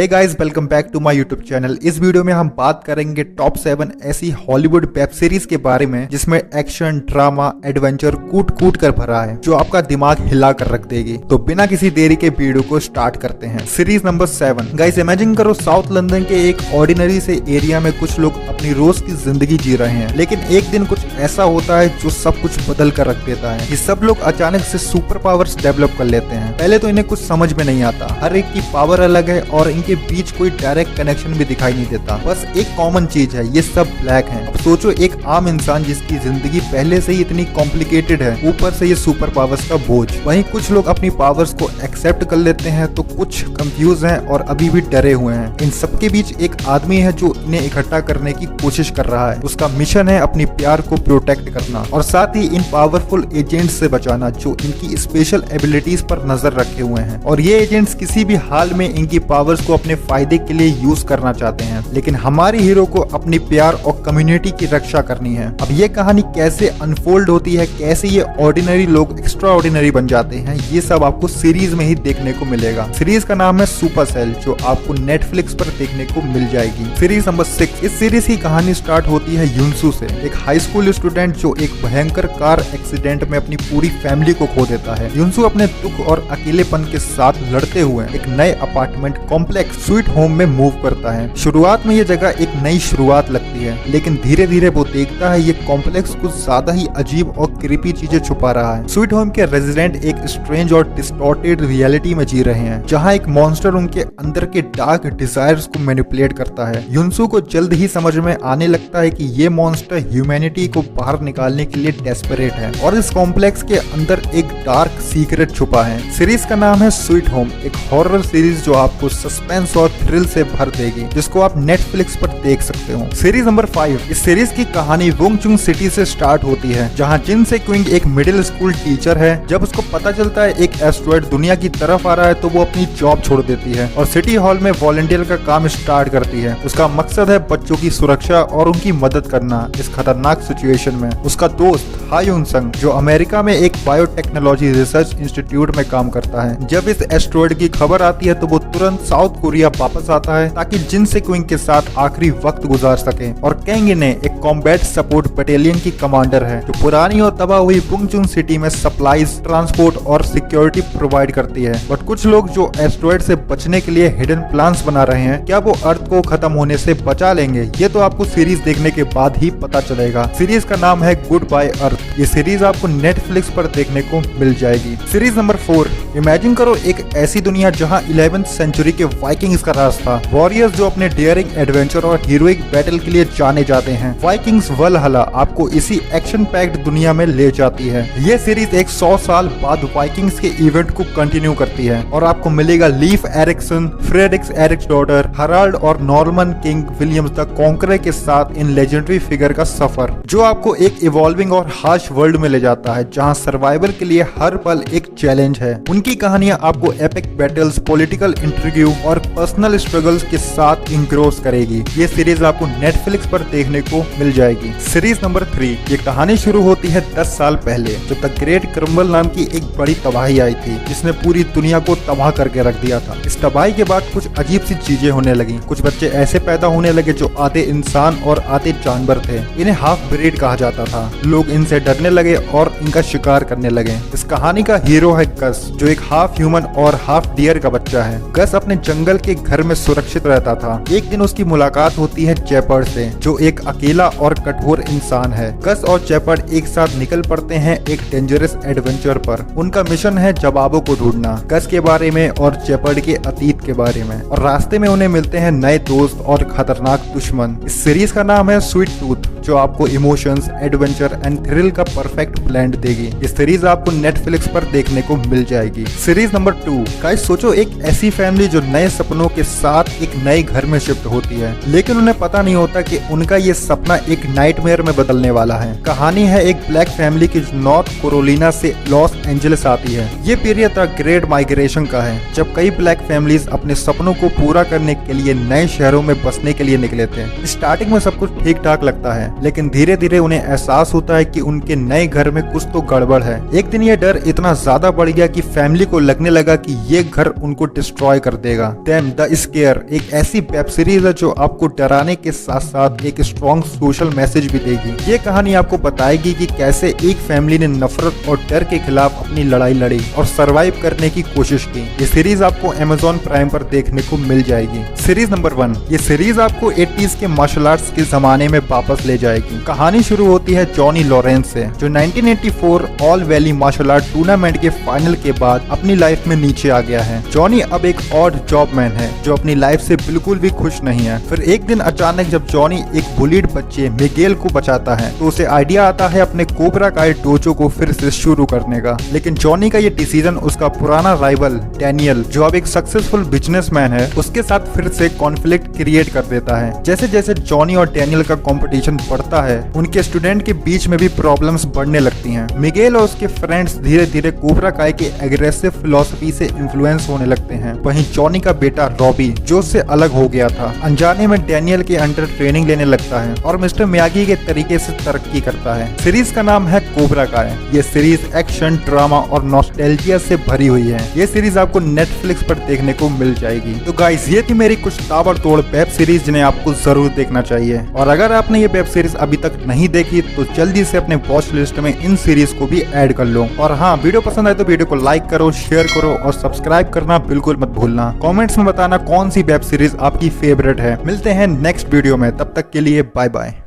Hey guys, welcome back to my YouTube channel. इस video में हम बात करेंगे टॉप 7 ऐसी हॉलीवुड वेब सीरीज के बारे में जिसमें एक्शन, ड्रामा, एडवेंचर कूट कूट कर भरा है, जो आपका दिमाग हिला कर रख देगी। तो बिना किसी देरी के वीडियो को स्टार्ट करते हैं। Series number 7। गाइस, इमेजिन करो साउथ लंदन के एक ऑर्डिनरी से एरिया में कुछ लोग अपनी रोज की जिंदगी जी रहे हैं, लेकिन एक दिन कुछ ऐसा होता है जो सब कुछ बदल कर रख देता है। ये सब लोग अचानक से सुपर पावर्स डेवलप कर लेते हैं। पहले तो इन्हें कुछ समझ में नहीं आता, हर एक की पावर अलग है और इनके बीच कोई डायरेक्ट कनेक्शन भी दिखाई नहीं देता। बस एक कॉमन चीज है, ये सब ब्लैक हैं। अब सोचो, एक आम इंसान जिसकी जिंदगी पहले से ही इतनी कॉम्प्लिकेटेड है, ऊपर से ये सुपर पावर्स का बोझ। वहीं कुछ लोग अपनी पावर्स को एक्सेप्ट कर लेते हैं तो कुछ कंफ्यूज हैं और अभी भी डरे हुए हैं। इन सबके बीच एक आदमी है जो इन्हें इकट्ठा करने की कोशिश कर रहा है। उसका मिशन है अपनी प्यार को प्रोटेक्ट करना और साथ ही इन पावरफुल एजेंट्स से बचाना जो इनकी स्पेशल एबिलिटीज पर नजर रखे हुए हैं। और ये एजेंट्स किसी भी हाल में इनकी पावर्स को अपने फायदे के लिए यूज करना चाहते हैं, लेकिन हमारे हीरो को अपनी प्यार और कम्युनिटी की रक्षा करनी है। अब ये कहानी कैसे अनफोल्ड होती है, कैसे ये ऑर्डिनरी लोग एक्स्ट्रा ऑर्डिनरी बन जाते हैं, ये सब आपको सीरीज में ही देखने को मिलेगा। सीरीज का नाम है सुपर सेल, जो आपको नेटफ्लिक्स पर देखने को मिल जाएगी। Series number 6। इस सीरीज की कहानी स्टार्ट होती है युनसू से, एक हाई स्कूल स्टूडेंट जो एक भयंकर कार एक्सीडेंट में अपनी पूरी फैमिली को खो देता है। युनसू अपने दुख और अकेलेपन के साथ लड़ते हुए एक नए अपार्टमेंट कॉम्प्लेक्स स्वीट होम में मूव करता है। शुरुआत में ये जगह एक नई शुरुआत लगती है, लेकिन धीरे धीरे वो देखता है ये कॉम्प्लेक्स कुछ ज्यादा ही अजीब और क्रीपी चीजें छुपा रहा है। स्वीट होम के रेजिडेंट एक स्ट्रेंज और डिस्टॉर्टेड रियलिटी में जी रहे हैं, जहाँ एक मॉन्स्टर उनके अंदर के डार्क डिजायर्स को मैनिपुलेट करता है। युनसू को जल्द ही समझ में आने लगता है कि ये मॉन्स्टर ह्यूमैनिटी को बाहर निकालने के लिए डेस्परेट है और इस कॉम्प्लेक्स के अंदर एक डार्क सीक्रेट छुपा है। सीरीज का नाम है स्वीट होम, एक हॉरर सीरीज जो आपको सस्पेंस और थ्रिल से भर देगी, जिसको आप नेटफ्लिक्स पर देख सकते हो। Series number 5। इस सीरीज की कहानी वोंगचुंग सिटी से स्टार्ट होती है, जहां जिन से क्विंग एक मिडिल स्कूल टीचर है। जब उसको पता चलता है एक एस्ट्रॉयड दुनिया की तरफ आ रहा है तो वो अपनी जॉब छोड़ देती है और सिटी हॉल में वॉलंटियर का काम स्टार्ट करती है। उसका मकसद है बच्चों की सुरक्षा और उनकी मदद करना इस खतरनाक सिचुएशन में। उसका दोस्त हा युन संग, जो अमेरिका में एक बायोटेक्नोलॉजी रिसर्च इंस्टीट्यूट में काम करता है, जब इस एस्ट्रॉयड की खबर आती है तो वो तुरंत साउथ कोरिया वापस आता है ताकि जिन से क्विंग के साथ आखिरी वक्त गुजार सके। और कैंग ने एक कॉम्बैट सपोर्ट बटालियन की कमांडर है, जो पुरानी और तबाह हुई वोंगचुंग सिटी में सप्लाईज, ट्रांसपोर्ट और सिक्योरिटी प्रोवाइड करती है। बट कुछ लोग जो एस्ट्रॉयड से बचने के लिए हिडन प्लान्स बना रहे हैं, क्या वो अर्थ को खत्म होने से बचा लेंगे? ये तो आपको सीरीज देखने के बाद ही पता चलेगा। सीरीज का नाम है गुड बाय अर्थ। ये सीरीज आपको नेटफ्लिक्स पर देखने को मिल जाएगी। Series number 4। इमेजिन करो एक ऐसी दुनिया जहां 11वीं सेंचुरी के वाइकिंग्स का राज था, वॉरियर्स जो अपने डेयरिंग, एडवेंचर और हीरोइक बैटल के लिए जाने जाते हैं। वाइकिंग्स वलहला आपको इसी एक्शन पैक्ड दुनिया में ले जाती है। ये सीरीज एक 100 साल बाद वाइकिंग्स के इवेंट को कंटिन्यू करती है और आपको मिलेगा लीफ एरिक्सन, फ्रेडरिक्स एरिक्सडॉटर, हराल्ड और Norman king Williams the conqueror के साथ इन लेजेंडरी फिगर का सफर, जो आपको एक इवॉल्विंग और हार्श वर्ल्ड में ले जाता है जहां सर्वाइवल के लिए हर पल एक चैलेंज है। उनकी कहानियां आपको एपिक बैटल्स, पॉलिटिकल इंटरव्यू और पर्सनल स्ट्रगल्स के साथ इंग्रोस करेगी। ये सीरीज आपको नेटफ्लिक्स पर देखने को मिल जाएगी। Series number 3। ये कहानी शुरू होती है 10 साल पहले, जब द ग्रेट क्रम्बल नाम की एक बड़ी तबाही आई थी, जिसने पूरी दुनिया को तबाह करके रख दिया था। इस तबाही के बाद कुछ अजीब सी चीजें होने लगी। कुछ बच्चे ऐसे पैदा होने लगे जो आधे इंसान और आधे जानवर थे। इन्हें हाफ ब्रीड कहा जाता था। लोग इनसे डरने लगे और इनका शिकार करने लगे। इस कहानी का हीरो है गस, जो एक हाफ ह्यूमन और हाफ डियर का बच्चा है। गस अपने जंगल के घर में सुरक्षित रहता था। एक दिन उसकी मुलाकात होती है जेपर्ड से, जो एक अकेला और कठोर इंसान है। गस और जेपर्ड एक साथ निकल पड़ते हैं एक डेंजरस एडवेंचर पर। उनका मिशन है जवाबों को ढूंढना, गस के बारे में और जेपर्ड के अतीत के बारे में। और रास्ते में उन्हें मिलते हैं नए दोस्त और खतरनाक दुश्मन। इस सीरीज का नाम है स्वीट टूथ, जो आपको इमोशंस, एडवेंचर एंड थ्रिल का परफेक्ट ब्लेंड देगी। ये सीरीज आपको नेटफ्लिक्स पर देखने को मिल जाएगी। Series number 2। गाइस, सोचो एक ऐसी फैमिली जो नए सपनों के साथ एक नए घर में शिफ्ट होती है, लेकिन उन्हें पता नहीं होता कि उनका ये सपना एक नाइटमेयर में बदलने वाला है। कहानी है एक ब्लैक फैमिली की जो नॉर्थ कैरोलिना से लॉस एंजलिस आती है। ये पीरियड द ग्रेट माइग्रेशन का है, जब कई ब्लैक फैमिलीज अपने सपनों को पूरा करने के लिए नए शहरों में बसने के लिए निकले थे। स्टार्टिंग में सब कुछ ठीक ठाक लगता है, लेकिन धीरे धीरे उन्हें एहसास होता है कि उनके नए घर में कुछ तो गड़बड़ है। एक दिन ये डर इतना ज्यादा बढ़ गया कि फैमिली को लगने लगा कि ये घर उनको डिस्ट्रॉय कर देगा। देन द स्केयर एक ऐसी वेब सीरीज है जो आपको डराने के साथ साथ एक स्ट्रॉन्ग सोशल मैसेज भी देगी। ये कहानी आपको बताएगी कि कैसे एक फैमिली ने नफरत और डर के खिलाफ अपनी लड़ाई लड़ी और सरवाइव करने की कोशिश की। ये सीरीज आपको Amazon प्राइम पर देखने को मिल जाएगी। सीरीज नंबर 1, ये सीरीज आपको 80s के मार्शल आर्ट्स के जमाने में वापस ले जाएगी। कहानी शुरू होती है जॉनी लॉरेंस से, जो 1984 All Valley martial art tournament के फाइनल के बाद अपनी लाइफ में नीचे आ गया है। जॉनी अब एक ऑड जॉब मैन है जो अपनी लाइफ से बिल्कुल भी खुश नहीं है। फिर एक दिन अचानक जब जॉनी एक बुलीड बच्चे मिगेल को बचाता है तो उसे आइडिया आता है अपने कोबरा काय डोजो को फिर से शुरू करने का। लेकिन जॉनी का ये डिसीजन उसका पुराना राइवल डैनियल, जो अब एक सक्सेसफुल बिजनेसमैन है, उसके साथ फिर से कॉन्फ्लिक्ट क्रिएट कर देता है। जैसे जैसे जॉनी और डैनियल का कंपटीशन बढ़ता है, उनके स्टूडेंट के बीच में भी प्रॉब्लम्स बढ़ने लगती हैं। मिगेल और उसके फ्रेंड्स धीरे धीरे कोबरा काय के एग्रेसिव फिलॉसफी से इन्फ्लुएंस होने लगते हैं। वहीं जॉनी का बेटा रॉबी, जो उससे अलग हो गया था, अनजाने में डैनियल के अंडर ट्रेनिंग लेने लगता है और मिस्टर मियागी के तरीके से तरक्की करता है। सीरीज का नाम है कोबरा काय। ये सीरीज एक्शन, ड्रामा और नॉस्टैल्जिया से भरी हुई है। ये सीरीज आपको नेटफ्लिक्स पर देखने को मिल जाएगी। तो गाइस, ये थी मेरी कुछ ताबड़तोड़ वेब सीरीज जिन्हें आपको जरूर देखना चाहिए। और अगर आपने ये वेब सीरीज अभी तक नहीं देखी तो जल्दी से अपने वॉच लिस्ट में इन सीरीज को भी ऐड कर लो। और हाँ, वीडियो पसंद आए तो वीडियो को लाइक करो, शेयर करो और सब्सक्राइब करना बिल्कुल मत भूलना। कमेंट्स में बताना कौन सी वेब सीरीज आपकी फेवरेट है। मिलते हैं नेक्स्ट वीडियो में, तब तक के लिए बाय बाय।